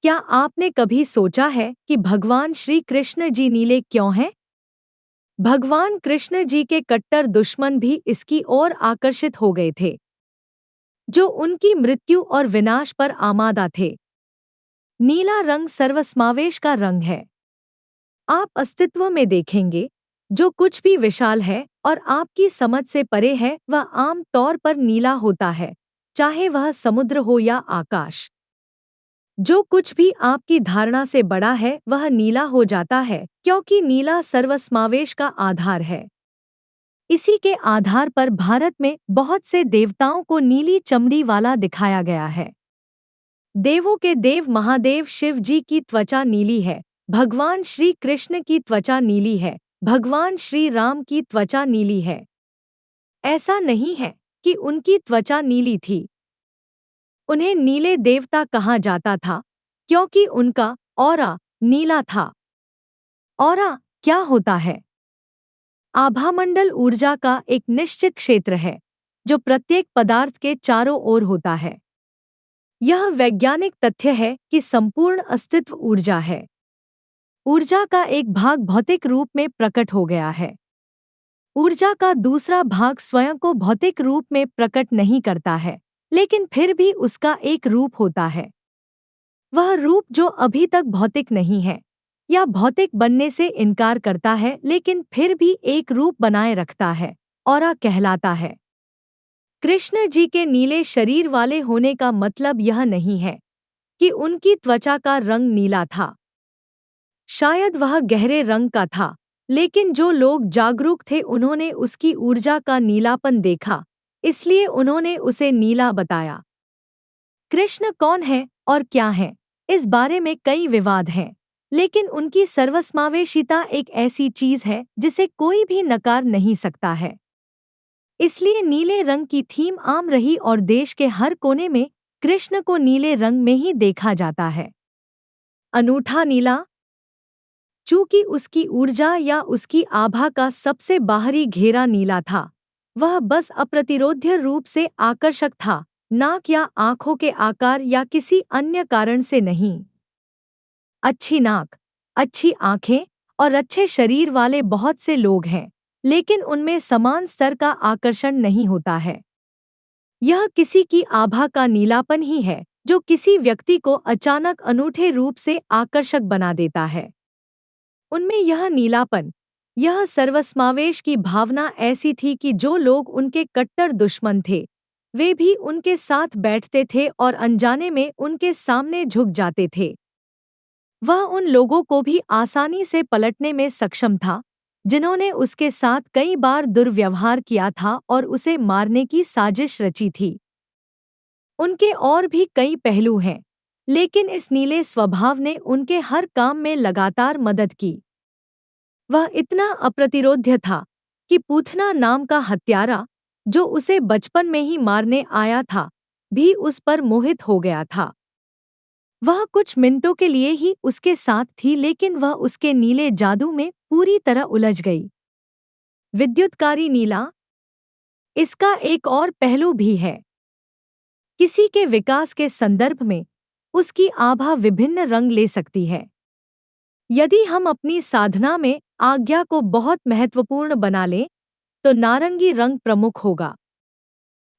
क्या आपने कभी सोचा है कि भगवान श्री कृष्ण जी नीले क्यों हैं? भगवान कृष्ण जी के कट्टर दुश्मन भी इसकी ओर आकर्षित हो गए थे, जो उनकी मृत्यु और विनाश पर आमादा थे। नीला रंग सर्वसमावेश का रंग है। आप अस्तित्व में देखेंगे, जो कुछ भी विशाल है और आपकी समझ से परे है वह आम तौर पर नीला होता है, चाहे वह समुद्र हो या आकाश। जो कुछ भी आपकी धारणा से बड़ा है वह नीला हो जाता है, क्योंकि नीला सर्वसमावेश का आधार है। इसी के आधार पर भारत में बहुत से देवताओं को नीली चमड़ी वाला दिखाया गया है। देवों के देव महादेव शिव जी की त्वचा नीली है, भगवान श्री कृष्ण की त्वचा नीली है, भगवान श्री राम की त्वचा नीली है। ऐसा नहीं है कि उनकी त्वचा नीली थी। उन्हें नीले देवता कहा जाता था, क्योंकि उनका ऑरा नीला था। ऑरा क्या होता है? आभामंडल ऊर्जा का एक निश्चित क्षेत्र है, जो प्रत्येक पदार्थ के चारों ओर होता है। यह वैज्ञानिक तथ्य है कि संपूर्ण अस्तित्व ऊर्जा है। ऊर्जा का एक भाग भौतिक रूप में प्रकट हो गया है। ऊर्जा का दूसरा भाग स्वयं को भौतिक रूप में प्रकट नहीं करता है, लेकिन फिर भी उसका एक रूप होता है। वह रूप जो अभी तक भौतिक नहीं है या भौतिक बनने से इनकार करता है, लेकिन फिर भी एक रूप बनाए रखता है, ऑरा कहलाता है। कृष्ण जी के नीले शरीर वाले होने का मतलब यह नहीं है कि उनकी त्वचा का रंग नीला था। शायद वह गहरे रंग का था, लेकिन जो लोग जागरूक थे उन्होंने उसकी ऊर्जा का नीलापन देखा, इसलिए उन्होंने उसे नीला बताया। कृष्ण कौन है और क्या है, इस बारे में कई विवाद हैं, लेकिन उनकी सर्वसमावेशिता एक ऐसी चीज है जिसे कोई भी नकार नहीं सकता है। इसलिए नीले रंग की थीम आम रही और देश के हर कोने में कृष्ण को नीले रंग में ही देखा जाता है। अनूठा नीला, चूंकि उसकी ऊर्जा या उसकी आभा का सबसे बाहरी घेरा नीला था, वह बस अप्रतिरोध्य रूप से आकर्षक था, नाक या आंखों के आकार या किसी अन्य कारण से नहीं। अच्छी नाक, अच्छी आंखें और अच्छे शरीर वाले बहुत से लोग हैं, लेकिन उनमें समान स्तर का आकर्षण नहीं होता है। यह किसी की आभा का नीलापन ही है जो किसी व्यक्ति को अचानक अनूठे रूप से आकर्षक बना देता है। उनमें यह नीलापन, यह सर्वसमावेश की भावना ऐसी थी कि जो लोग उनके कट्टर दुश्मन थे, वे भी उनके साथ बैठते थे और अनजाने में उनके सामने झुक जाते थे। वह उन लोगों को भी आसानी से पलटने में सक्षम था, जिन्होंने उसके साथ कई बार दुर्व्यवहार किया था और उसे मारने की साजिश रची थी। उनके और भी कई पहलू हैं, लेकिन इस नीले स्वभाव ने उनके हर काम में लगातार मदद की। वह इतना अप्रतिरोध्य था कि पूतना नाम का हत्यारा, जो उसे बचपन में ही मारने आया था, भी उस पर मोहित हो गया था। वह कुछ मिनटों के लिए ही उसके साथ थी, लेकिन वह उसके नीले जादू में पूरी तरह उलझ गई। विद्युतकारी नीला, इसका एक और पहलू भी है। किसी के विकास के संदर्भ में उसकी आभा विभिन्न रंग ले सकती है। यदि हम अपनी साधना में आज्ञा को बहुत महत्वपूर्ण बना लें, तो नारंगी रंग प्रमुख होगा।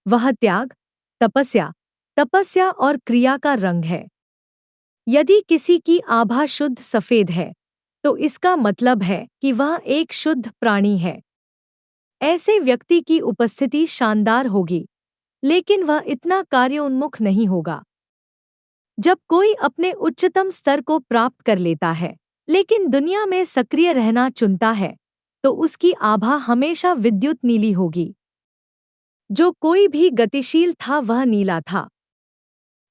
वह त्याग, तपस्या, तपस्या और क्रिया का रंग है। यदि किसी की आभा शुद्ध सफेद है, तो इसका मतलब है कि वह एक शुद्ध प्राणी है। ऐसे व्यक्ति की उपस्थिति शानदार होगी, लेकिन वह इतना कार्योन्मुख नहीं होगा। जब कोई अपने उच्चतम स्तर को प्राप्त कर लेता है, लेकिन दुनिया में सक्रिय रहना चुनता है, तो उसकी आभा हमेशा विद्युत नीली होगी। जो कोई भी गतिशील था वह नीला था।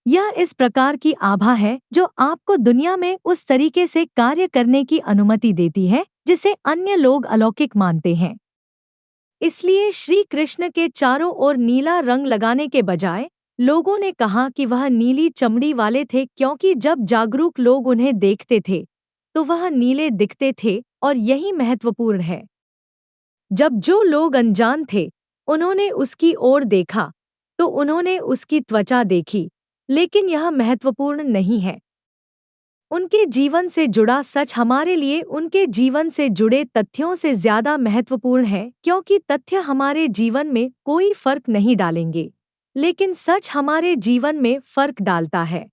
यह इस प्रकार की आभा है जो आपको दुनिया में उस तरीके से कार्य करने की अनुमति देती है जिसे अन्य लोग अलौकिक मानते हैं। इसलिए श्री कृष्ण के चारों ओर नीला रंग लगाने के बजाय लोगों ने कहा कि वह नीली चमड़ी वाले थे, क्योंकि जब जागरूक लोग उन्हें देखते थे तो वह नीले दिखते थे, और यही महत्वपूर्ण है। जब जो लोग अनजान थे उन्होंने उसकी ओर देखा तो उन्होंने उसकी त्वचा देखी, लेकिन यह महत्वपूर्ण नहीं है। उनके जीवन से जुड़ा सच हमारे लिए उनके जीवन से जुड़े तथ्यों से ज्यादा महत्वपूर्ण है, क्योंकि तथ्य हमारे जीवन में कोई फर्क नहीं डालेंगे, लेकिन सच हमारे जीवन में फर्क डालता है।